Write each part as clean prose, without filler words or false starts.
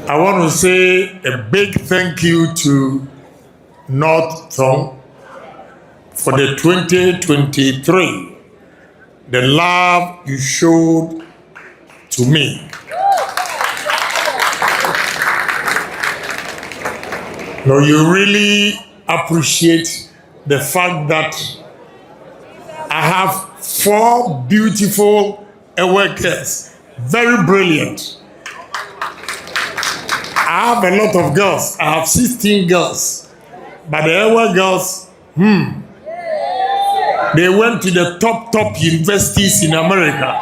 I want to say a big thank you to North Thong for the 2023, the love you showed to me. No, you really appreciate the fact that I have 4 beautiful workers, very brilliant. I have a lot of girls. I have 16 girls. But the other girls, they went to the top universities in America.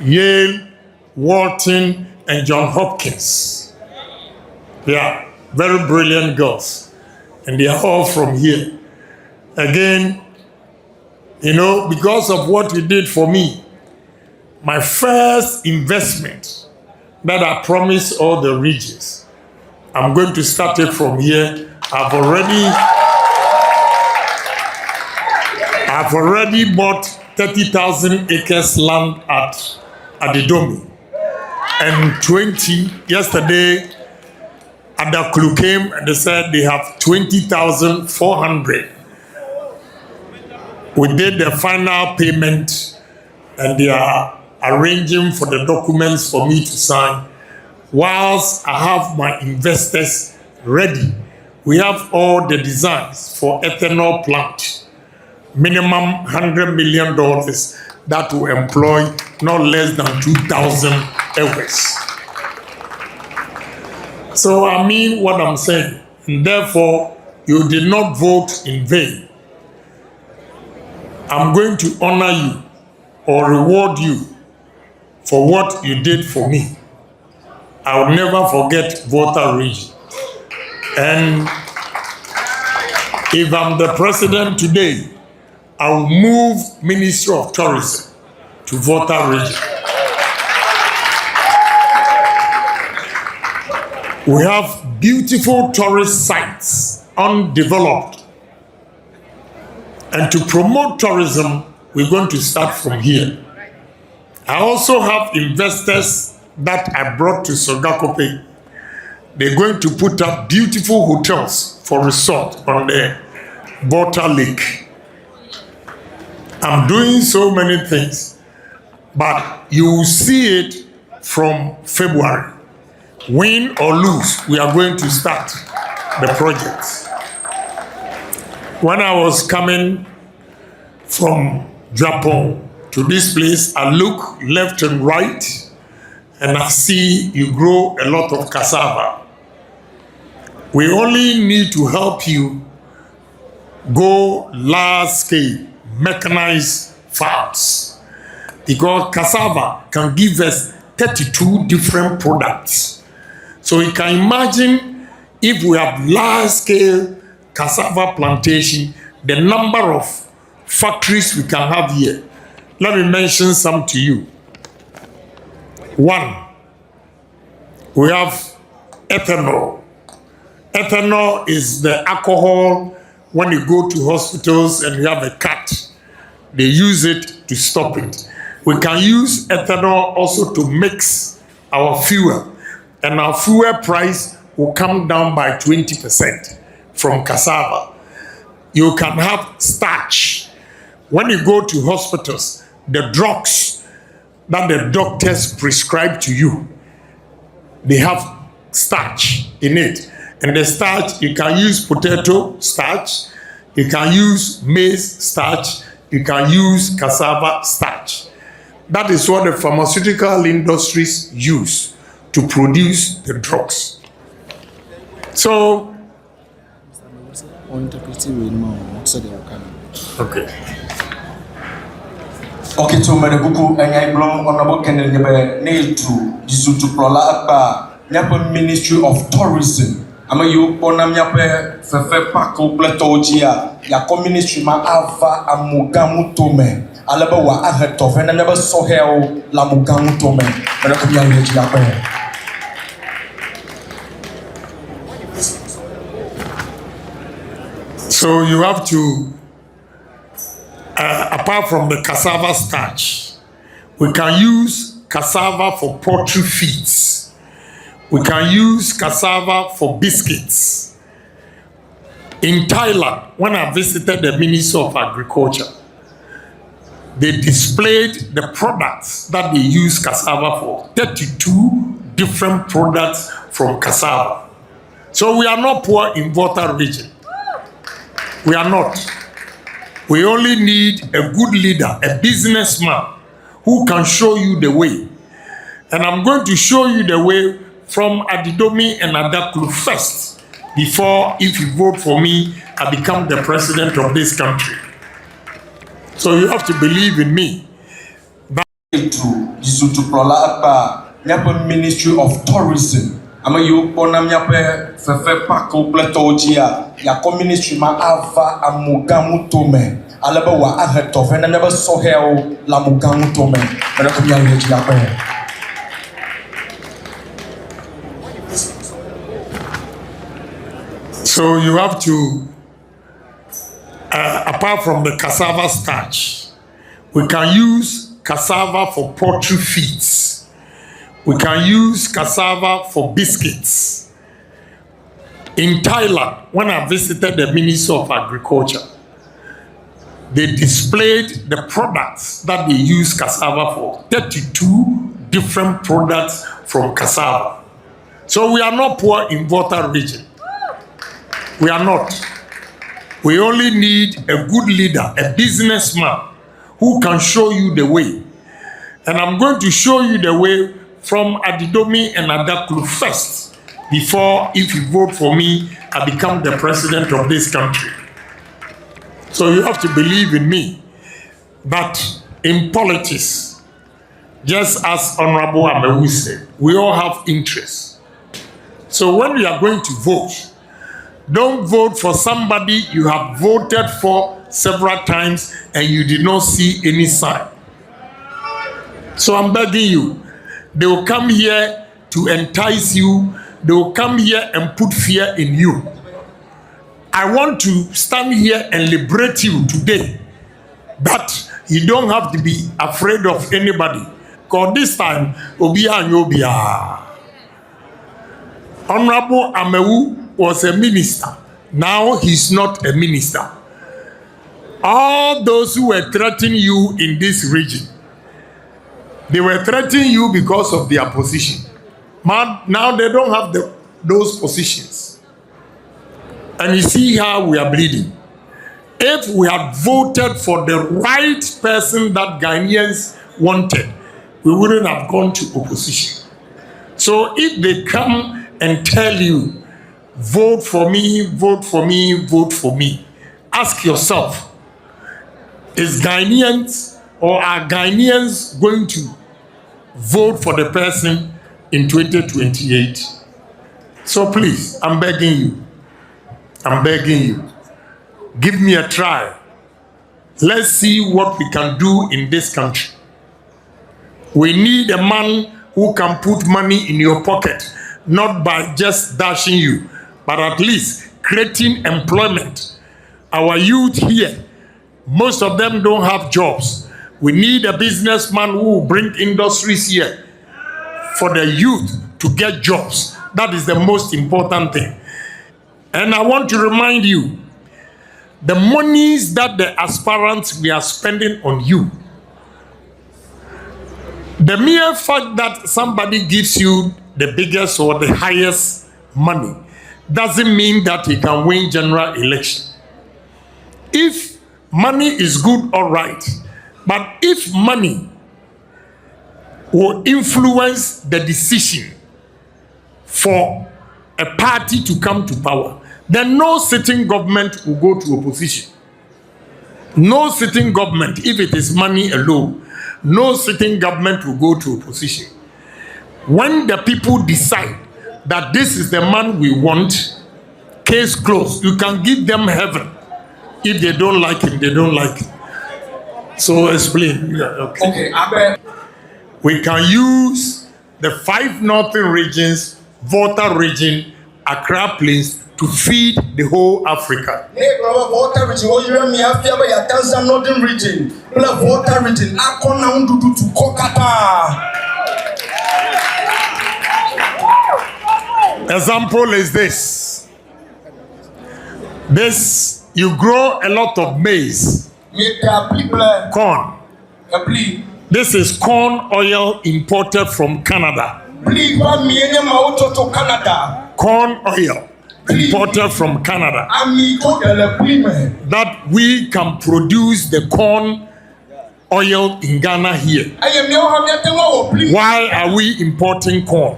Yale, Wharton, and Johns Hopkins. They are very brilliant girls. And they are all from here. Again, because of what you did for me, my first investment that I promised all the regions, I'm going to start it from here. I've already bought 30,000 acres land at Adidomi. And 20, yesterday, Adaklu came and they said they have 20,400. We did the final payment and they are arranging for the documents for me to sign. Whilst I have my investors ready, we have all the designs for ethanol plant, minimum $100 million that will employ not less than 2,000 hours. So I mean what I'm saying, and therefore you did not vote in vain. I'm going to honor you or reward you for what you did for me. I will never forget Volta Region. And if I'm the president today, I will move Ministry of Tourism to Volta Region. We have beautiful tourist sites, undeveloped. And to promote tourism, we're going to start from here. I also have investors that I brought to Sogakope. They're going to put up beautiful hotels for resort on the Volta Lake. I'm doing so many things, but you will see it from February. Win or lose, we are going to start the projects. When I was coming from Japan to this place, I look left and right, and I see you grow a lot of cassava. We only need to help you go large scale, mechanized farms, because cassava can give us 32 different products. So you can imagine if we have large scale cassava plantation, the number of factories we can have here. Let me mention some to you. 1, we have ethanol. Ethanol is the alcohol when you go to hospitals and you have a cut. They use it to stop it. We can use ethanol also to mix our fuel, and our fuel price will come down by 20% from cassava. You can have starch. When you go to hospitals, the drugs that the doctors prescribe to you, they have starch in it. And the starch, you can use potato starch, you can use maize starch, you can use cassava starch. That is what the pharmaceutical industries use to produce the drugs. So, okay. Okay, to me buku engai blong onabo kenel nyebe netu disutu prola akpa nyapa Ministry of Tourism. Ama you onam nyape fefe pako pletogia ya ministry ma ava amugamu tome alaba wa ahetofe na nyaba soheo la mugamu tome na ko ya yeji ya pe. So you have to apart from the cassava starch, we can use cassava for poultry feeds. We can use cassava for biscuits. In Thailand, when I visited the Ministry of Agriculture, they displayed the products that they use cassava for. 32 different products from cassava. So we are not poor in Volta Region. We are not. We only need a good leader, a businessman who can show you the way. And I'm going to show you the way from Adidomi and Adaklu first, before, if you vote for me, I become the president of this country. So you have to believe in me. Ministry of Tourism. Ama you bonam yape fefe pako bletojia ya ministry ma ava amugamu tome alaba wa aheto fe na never so hell la mugamu tome bere ko ya yeji yape. So you have to apart from the cassava starch, we can use cassava for poultry feeds. We can use cassava for biscuits. In Thailand, when I visited the Ministry of Agriculture, they displayed the products that they use cassava for. 32 different products from cassava. So we are not poor in Volta Region. We are not. We only need a good leader, a businessman who can show you the way. And I'm going to show you the way from Adidomi and Adaklu first, before, if you vote for me, I become the president of this country. So you have to believe in me that in politics, just as Honorable Amewu said, we all have interests. So when you are going to vote, don't vote for somebody you have voted for several times and you did not see any sign. So I'm begging you, they will come here to entice you. They will come here and put fear in you. I want to stand here and liberate you today, that you don't have to be afraid of anybody. Because this time, Obia and Obia. Honorable Amewu was a minister. Now he's not a minister. All those who were threatening you in this region, they were threatening you because of their position. Now they don't have those positions. And you see how we are bleeding. If we had voted for the right person that Ghanaians wanted, we wouldn't have gone to opposition. So if they come and tell you, vote for me, vote for me, vote for me, ask yourself, is Ghanaians or are Ghanaians going to vote for the person in 2028? So please, I'm begging you. I'm begging you. Give me a try. Let's see what we can do in this country. We need a man who can put money in your pocket, not by just dashing you, but at least creating employment. Our youth here, most of them don't have jobs. We need a businessman who will bring industries here for the youth to get jobs. That is the most important thing. And I want to remind you, the monies that the aspirants we are spending on you, the mere fact that somebody gives you the biggest or the highest money doesn't mean that he can win general election. If money is good, all right. But if money will influence the decision for a party to come to power, then no sitting government will go to opposition. No sitting government, if it is money alone, no sitting government will go to opposition. When the people decide that this is the man we want, case closed. You can give them heaven. If they don't like him, they don't like him. So explain. Yeah, okay. We can use the 5 northern regions, Volta region, Accra Plains, to feed the whole Africa. Volta region, northern region, Volta region, to Kokata. Example is this. This, you grow a lot of maize, corn. This is corn oil imported from Canada. Corn oil imported from Canada. That we can produce the corn oil in Ghana here. Why are we importing corn?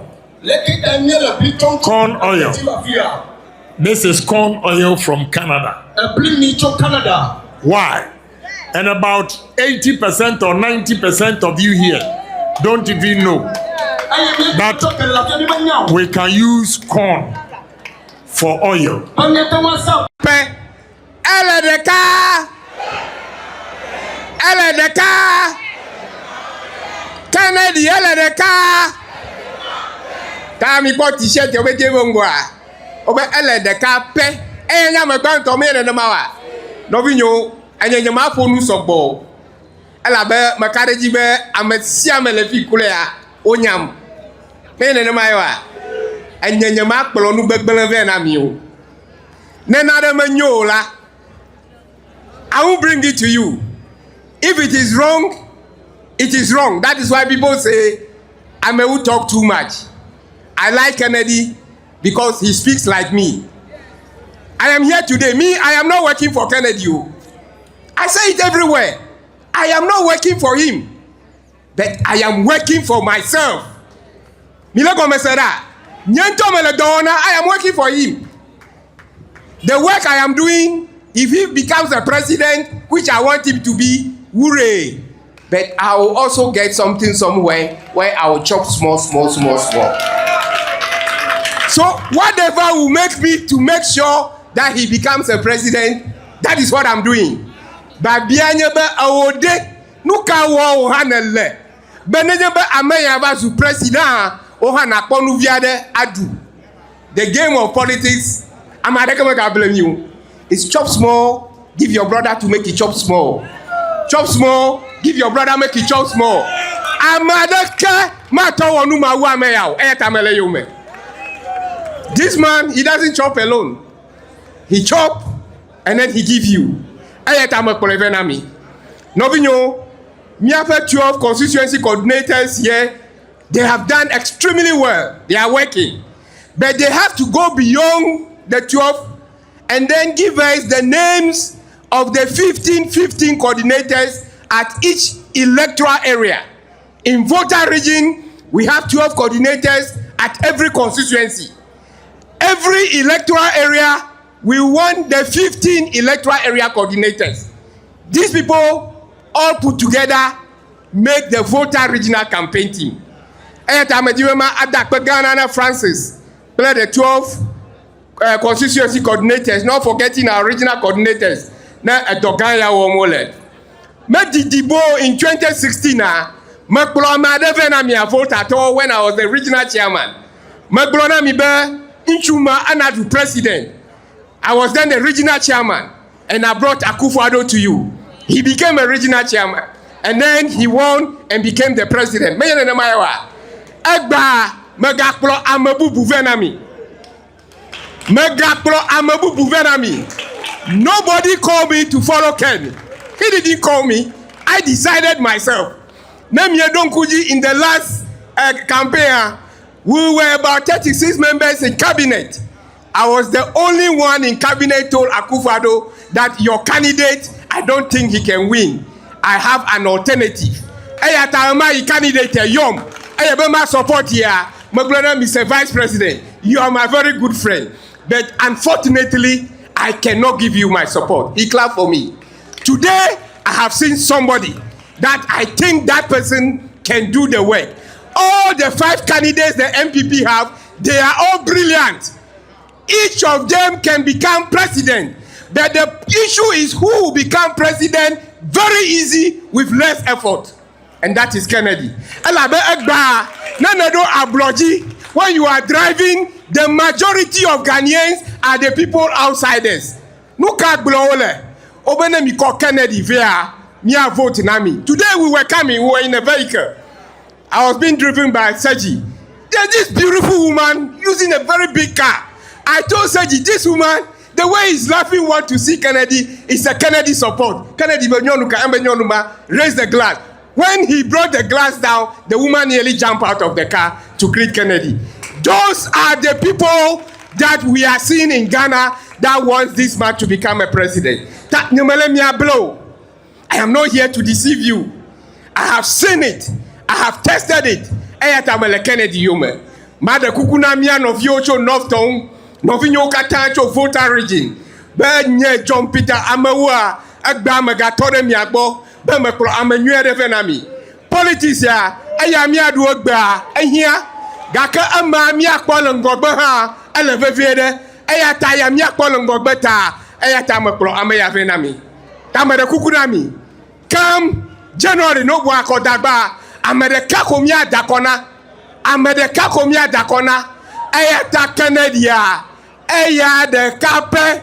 Corn oil. This is corn oil from Canada. Why? And about 80% or 90% of you here don't even know that we can use corn for oil. Kami po t-shirt yo be ngwa obe ele de ka pe enya me gba nto me ne ma wa no bi nyo anya ma fo nu sogbo ela be makareji be amesi amele fi kule ya onyam me ne ma wa anya ma kplo nu gbegbele ve na mi o ne na de manyo la I will bring it to you. If it is wrong, it is wrong. That is why people say I may talk too much. I like Kennedy because he speaks like me. I am here today. I am not working for Kennedy. I say it everywhere. I am not working for him, but I am working for myself. I am working for him. The work I am doing, if he becomes a president, which I want him to be, hooray. But I will also get something somewhere where I will chop small. So whatever will make me to make sure that he becomes a president, that is what I'm doing. But bianyaba awode nuka wo hanele. Benejaba ameyaba su president ohana ponu viade adu. The game of politics, I'm not going to blame you. It's chop small, give your brother to make it chop small. Chop small, give your brother make it chop small. This man, he doesn't chop alone. He chop and then he give you. Novinho, me have 12 constituency coordinators here. They have done extremely well. They are working. But they have to go beyond the 12 and then give us the names of the 15 coordinators at each electoral area. In Volta Region, we have 12 coordinators at every constituency. Every electoral area, we want the 15 electoral area coordinators. These people all put together make the Volta Regional campaign team. Francis play the 12 constituency coordinators, not forgetting our regional coordinators. Now at Dogaya Womole. Medidibo in 2016, Makloma Devenamia vote at all when I was the regional chairman. Maklona Mibe, Inchuma Anadu president. I was then the regional chairman, and I brought Akufo-Addo to you. He became a regional chairman, and then he won and became the president. Egba Megakplo Amabu Buvenami. Megakplo Amabu Buvenami. Nobody called me to follow Ken. He didn't call me. I decided myself. Nemye Donkuji in the last campaign, we were about 36 members in cabinet. I was the only one in cabinet told Akufo-Addo that your candidate, I don't think he can win. I have an alternative. Eyatama candidate Yom. Eyabema support here. Maglona Mr. Vice President. You are my very good friend. But unfortunately, I cannot give you my support. He clapped for me. Today, I have seen somebody that I think that person can do the work. All the 5 candidates the MPP have, they are all brilliant. Each of them can become president. But the issue is who will become president very easy with less effort. And that is Kennedy. When you are driving, the majority of Ghanaians are the people outsiders. Kennedy vote Nami. Today we were coming, we were in a vehicle. I was being driven by Sergi. There's this beautiful woman using a very big car. I told Sergi, this woman, the way he's laughing want to see Kennedy is a Kennedy support. Kennedy raise the glass. When he brought the glass down, the woman nearly jumped out of the car to greet Kennedy. Those are the people that we are seeing in Ghana that wants this man to become a president. That blow. I am not here to deceive you. I have seen it. I have tested it. Ayatamele Kennedy Yume. Mother Kukunamia of Yocho North Town, Novinyo Katancho Volta Region. Benye John Peter Amawa, Agbama Gatore Miagbo, Bemekro Amenue Revenami. Politics ya, Ayamia Duogba, Ahia, Gaka Ama Miakpol Ngogba, Elevede, Ayataya Miakpol Ngogbeta, Ayatamekro Amaya Venami. Tamere Kukunami. Come January no wako dagba. America komia dakona. America komia dakona. Ayata Canada. Eya de cape.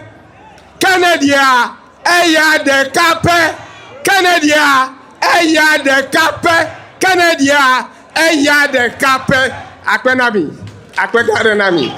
Canada. Eya de cape. Canada. Eya de cape. Canada. Eya de cape. Akwenami. Akwenami.